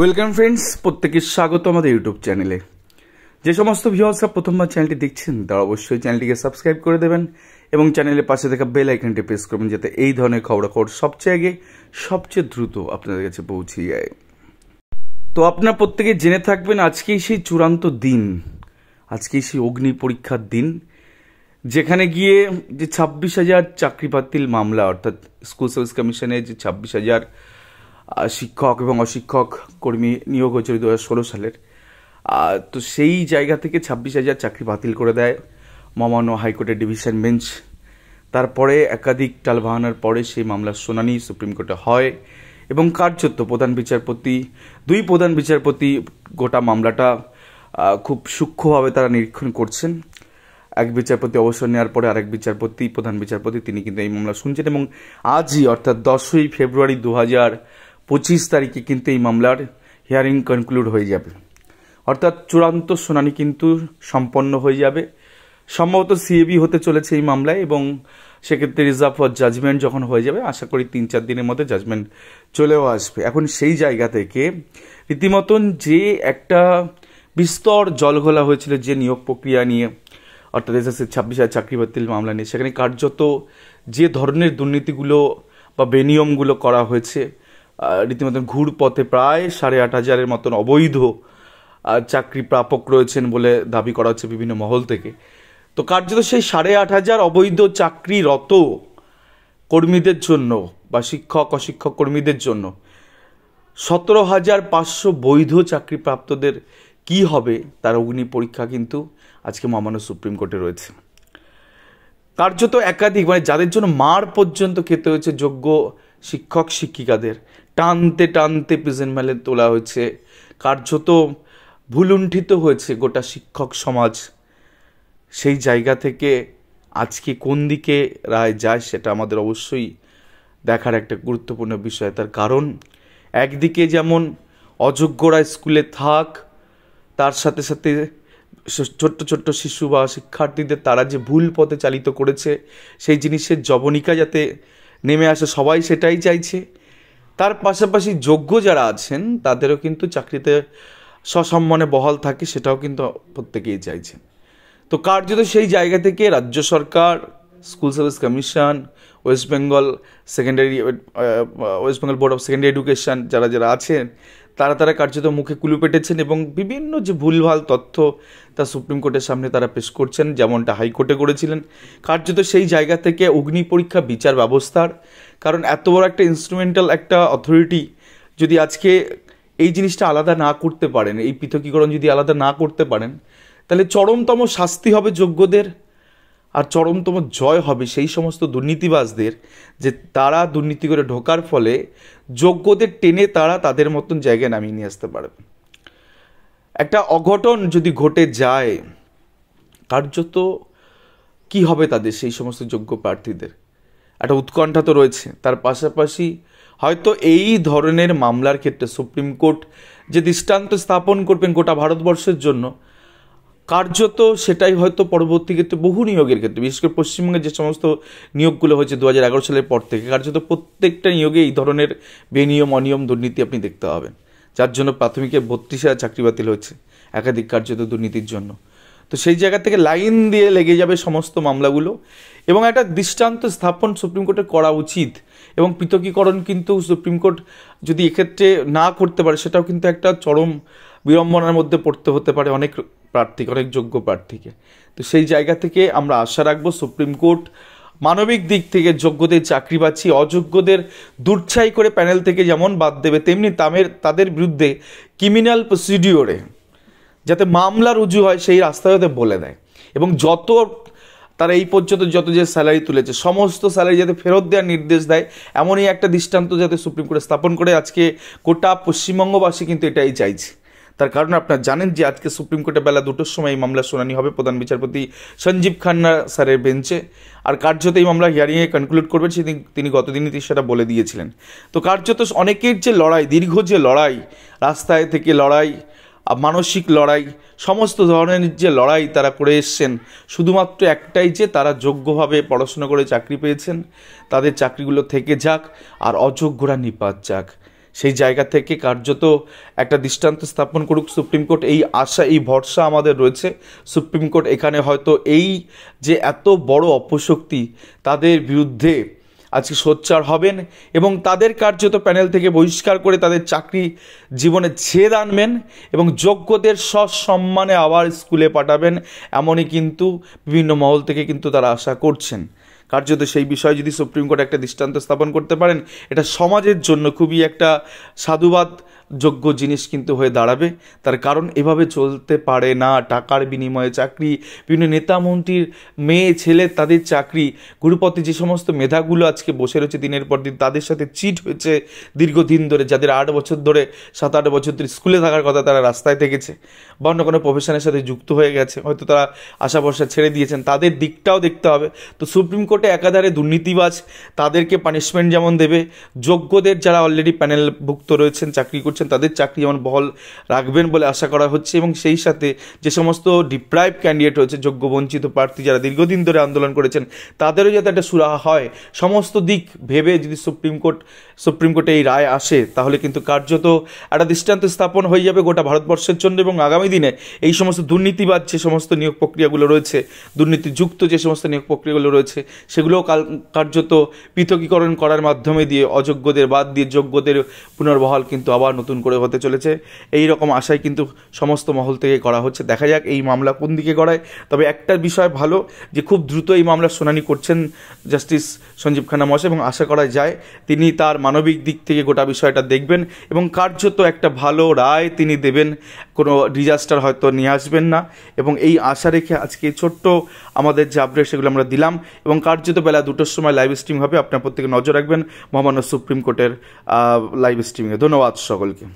Welcome friends, প্রত্যেকের স্বাগত আমাদের ইউটিউব চ্যানেলে। যে সমস্ত ভিউয়ার্সরা প্রথমবার চ্যানেলটি দেখছেন তারা অবশ্যই চ্যানেলটিকে সাবস্ক্রাইব করে দেবেন এবং চ্যানেলের পাশে থাকা বেল আইকনটি প্রেস করবেন যাতে এই ধরনের খবরাখবর সবচেয়ে আগে সবচেয়ে দ্রুত আপনাদের কাছে পৌঁছে যায়। তো আপনারা প্রত্যেকে জেনে থাকবেন আজকেই সেই চূড়ান্ত দিন, আজকেই সেই অগ্নি পরীক্ষার দিন, যেখানে গিয়ে যে 26,000 চাকরি বাতিল মামলা, অর্থাৎ স্কুল সার্ভিস কমিশনের যে 26,000 শিক্ষক এবং অশিক্ষক কর্মী নিয়োগ হয়েছিল 2016 সালের, তো সেই জায়গা থেকে 26,000 চাকরি বাতিল করে দেয় মহামান্য হাইকোর্টের ডিভিশন বেঞ্চ। তারপরে একাধিক টালবাহানার পরে সেই মামলার শুনানি সুপ্রিম কোর্টে হয় এবং কার্যত দুই প্রধান বিচারপতি গোটা মামলাটা খুব সূক্ষ্মভাবে তারা নিরীক্ষণ করছেন। এক বিচারপতি অবসর নেওয়ার পরে আরেক প্রধান বিচারপতি তিনি কিন্তু এই মামলা শুনছেন এবং আজই অর্থাৎ 10ই ফেব্রুয়ারি 2025 তারিখে কিন্তু এই মামলার হিয়ারিং কনক্লুড হয়ে যাবে, অর্থাৎ চূড়ান্ত শুনানি কিন্তু সম্পন্ন হয়ে যাবে। সম্ভবত সিএবি হতে চলেছে এই মামলায় এবং সেক্ষেত্রে রিজার্ভ ফর জাজমেন্ট যখন হয়ে যাবে আশা করি 3-4 দিনের মধ্যে জাজমেন্ট চলেও আসবে। এখন সেই জায়গা থেকে রীতিমতন যে একটা বিস্তর জলঘোলা হয়েছিল যে নিয়োগ প্রক্রিয়া নিয়ে, অর্থাৎ এসএসসি 26,000 চাকরি বাতিল মামলা নিয়ে, সেখানে কার্যত যে ধরনের দুর্নীতিগুলো বা বেনিয়মগুলো করা হয়েছে, রীতিমতন ঘুর পথে প্রায় 8,500 মতন অবৈধ চাকরি প্রাপক রয়েছেন বলে দাবি করা হচ্ছে বিভিন্ন মহল থেকে। তো কার্যত সেই 8,500 অবৈধ চাকরিরত কর্মীদের জন্য বা শিক্ষক অশিক্ষক কর্মীদের জন্য 17,500 বৈধ চাকরি প্রাপ্তদের কি হবে তার অগ্নি পরীক্ষা কিন্তু আজকে মহামান্য সুপ্রিম কোর্টে রয়েছে। কার্যত একাধিক যাদের জন্য মার পর্যন্ত খেতে হয়েছে যোগ্য শিক্ষক শিক্ষিকাদের টানতে টানতে প্রিজন ভ্যানে তোলা হয়েছে, কার্যত ভুলুণ্ঠিত হয়েছে গোটা শিক্ষক সমাজ। সেই জায়গা থেকে আজকে কোন দিকে রায় যায় সেটা আমাদের অবশ্যই দেখার একটা গুরুত্বপূর্ণ বিষয়। তার কারণ একদিকে যেমন অযোগ্যরা স্কুলে থাক, তার সাথে সাথে ছোট্ট ছোট্ট শিশু বা শিক্ষার্থীদের তারা যে ভুল পথে চালিত করেছে সেই জিনিসের জবনিকা যাতে নেমে আসে সবাই সেটাই চাইছে। তার পাশাপাশি যোগ্য যারা আছেন তাদেরও কিন্তু চাকরিতে সসম্মানে বহাল থাকে সেটাও কিন্তু প্রত্যেকেই চাইছে। তো কার্যত সেই জায়গা থেকে রাজ্য সরকার, school service commission, west Bengal board of secondary education যারা আছেন তারা কার্যত মুখে কুলু পেটেছেন এবং বিভিন্ন যে ভুলভাল তথ্য তা সুপ্রিম কোর্টের সামনে তারা পেশ করছেন, যেমনটা হাইকোর্টে করেছিলেন। কার্যত সেই জায়গা থেকে অগ্নি পরীক্ষা বিচার ব্যবস্থার, কারণ এত বড় একটা ইনস্ট্রুমেন্টাল একটা অথরিটি যদি আজকে এই জিনিসটা আলাদা না করতে পারেন, এই পৃথকীকরণ যদি আলাদা না করতে পারেন, তাহলে চরমতম শাস্তি হবে যোগ্যদের আর চরমতম জয় হবে সেই সমস্ত দুর্নীতিবাজদের, যে তারা দুর্নীতি করে ঢোকার ফলে যোগ্যদের টেনে তারা তাদের মতন জায়গায় নামিয়ে নিয়ে আসতে পারবে। একটা অঘটন যদি ঘটে যায় কার্যত কি হবে তাদের, সেই সমস্ত যোগ্য প্রার্থীদের একটা উৎকণ্ঠা তো রয়েছে। তার পাশাপাশি হয়তো এই ধরনের মামলার ক্ষেত্রে সুপ্রিম কোর্ট যে দৃষ্টান্ত স্থাপন করবেন গোটা ভারতবর্ষের জন্য, কার্যত সেটাই হয়তো পরবর্তী ক্ষেত্রে বহু নিয়োগের ক্ষেত্রে, বিশেষ করে পশ্চিমবঙ্গে যে সমস্ত নিয়োগগুলো হয়েছে 2011 সালের পর থেকে, কার্যত প্রত্যেকটা নিয়োগে এই ধরনের বেনিয়ম অনিয়ম দুর্নীতি আপনি দেখতে পাবেন, যার জন্য প্রাথমিকে 32,000 চাকরি বাতিল হয়েছে একাধিক কার্যত দুর্নীতির জন্য। তো সেই জায়গা থেকে লাইন দিয়ে লেগে যাবে সমস্ত মামলাগুলো এবং একটা দৃষ্টান্ত স্থাপন সুপ্রিম কোর্টের করা উচিত। এবং পৃথকীকরণ কিন্তু সুপ্রিম কোর্ট যদি এক্ষেত্রে না করতে পারে সেটাও কিন্তু একটা চরম বিড়ম্বনার মধ্যে পড়তে হতে পারে অনেক যোগ্য প্রার্থীকে। তো সেই জায়গা থেকে আমরা আশা রাখবো সুপ্রিম কোর্ট মানবিক দিক থেকে যোগ্যদের চাকরি বাঁচিয়ে অযোগ্যদের দূরছাই করে প্যানেল থেকে যেমন বাদ দেবে, তেমনি তাদের বিরুদ্ধে ক্রিমিনাল প্রসিডিওরে যাতে মামলা রুজু হয় সেই রাস্তা যাতে বলে দেয় এবং যত তারা এই পর্যন্ত যত যে স্যালারি তুলেছে সমস্ত স্যালারি যাতে ফেরত দেওয়ার নির্দেশ দেয়, এমনই একটা দৃষ্টান্ত যাতে সুপ্রিম কোর্টে স্থাপন করে। আজকে গোটা পশ্চিমবঙ্গবাসী কিন্তু এটাই চাইছে। তার কারণ আপনারা জানেন যে আজকে সুপ্রিম কোর্টে বেলা 2টোর সময় এই মামলার শুনানি হবে প্রধান বিচারপতি সঞ্জীব খান্না স্যারের বেঞ্চে, আর কার্যত এই মামলা হিয়ারিংয়ে কনক্লুড করবেন তিনি গতদিনই সেটা বলে দিয়েছিলেন। তো কার্যত অনেকের যে লড়াই, দীর্ঘ যে লড়াই, রাস্তায় থেকে লড়াই, মানসিক লড়াই, সমস্ত ধরনের যে লড়াই তারা করে এসছেন, শুধুমাত্র একটাই যে তারা যোগ্যভাবে পড়াশোনা করে চাকরি পেয়েছেন, তাদের চাকরিগুলো থেকে যাক আর অযোগ্যরা নিপাত যাক। সেই জায়গা থেকে কার্যত একটা দৃষ্টান্ত স্থাপন করুক সুপ্রিম কোর্ট, এই আশা এই ভরসা আমাদের রয়েছে। সুপ্রিম কোর্ট এখানে হয়তো এই যে এত বড় অপশক্তি তাদের বিরুদ্ধে আজকে সোচ্চার হবেন এবং তাদের কার্যত প্যানেল থেকে বহিষ্কার করে তাদের চাকরি জীবনে ছেদ আনবেন এবং যোগ্যদের সসম্মানে আবার স্কুলে পাঠাবেন, এমনই কিন্তু বিভিন্ন মহল থেকে কিন্তু তারা আশা করছেন। কার্যত সেই বিষয়ে যদি সুপ্রিম কোর্ট একটা দৃষ্টান্ত স্থাপন করতে পারেন, এটা সমাজের জন্য খুবই একটা সাধুবাদ যোগ্য জিনিস কিন্তু হয়ে দাঁড়াবে। তার কারণ এভাবে চলতে পারে না। টাকার বিনিময়ে চাকরি, বিভিন্ন নেতা মন্ত্রীর মেয়ে ছেলে তাদের চাকরি, গুরুপথে যে সমস্ত মেধাগুলো আজকে বসে রয়েছে দিনের পর দিন, তাদের সাথে চিট হয়েছে দীর্ঘদিন ধরে, যাদের 8 বছর ধরে 7-8 বছর ধরে স্কুলে থাকার কথা তারা রাস্তায় থেকেছে বা অন্য কোনো প্রফেশনের সাথে যুক্ত হয়ে গেছে, হয়তো তারা আশা ভরসা ছেড়ে দিয়েছেন, তাদের দিকটাও দেখতে হবে। তো সুপ্রিম কোর্টে একাধারে দুর্নীতিবাজ তাদেরকে পানিশমেন্ট যেমন দেবে, যোগ্যদের যারা অলরেডি প্যানেলভুক্ত রয়েছেন চাকরি করছেন তাদের চাকরি যেমন বহাল রাখবেন বলে আশা করা হচ্ছে, এবং সেই সাথে যে সমস্ত ডিপ্রাইভ ক্যান্ডিডেট রয়েছে, যোগ্য বঞ্চিত প্রার্থী যারা দীর্ঘদিন ধরে আন্দোলন করেছেন, তাদেরও যাতে একটা সুরাহা হয়, সমস্ত দিক ভেবে যদি সুপ্রিম কোর্টে এই রায় আসে, তাহলে কিন্তু কার্যত একটা দৃষ্টান্ত স্থাপন হয়ে যাবে গোটা ভারতবর্ষের জন্য। এবং আগামী দিনে এই সমস্ত দুর্নীতিবাদ যে সমস্ত নিয়োগ প্রক্রিয়াগুলো রয়েছে, দুর্নীতিযুক্ত যে সমস্ত নিয়োগ প্রক্রিয়াগুলো রয়েছে, সেগুলোও কার্যত পৃথকীকরণ করার মাধ্যমে দিয়ে অযোগ্যদের বাদ দিয়ে যোগ্যদের পুনর্বহাল কিন্তু আবার নতুন করে হতে চলেছে। এই রকম আশাই কিন্তু সমস্ত মহল থেকে করা হচ্ছে। দেখা যাক এই মামলা কোন দিকে গড়ায়। তবে একটা বিষয় ভালো যে খুব দ্রুত এই মামলার শুনানি করছেন জাস্টিস সঞ্জীব খান্না মহাশয়, এবং আশা করা যায় তিনি তার মানবিক দিক থেকে গোটা বিষয়টা দেখবেন এবং কার্যত একটা ভালো রায় তিনি দেবেন, কোনো ডিজাস্টার হয়তো নিয়ে আসবেন না। এবং এই আশা রেখে আজকে ছোট্ট আমাদের যে আপডেট সেগুলো আমরা দিলাম, এবং কার্যত বেলা 2টোর সময় লাইভ স্ট্রিম হবে। আপনার প্রত্যেকে নজর রাখবেন মহামান্য সুপ্রিম কোর্টের লাইভ স্ট্রিমিংয়ে। ধন্যবাদ সকলকে।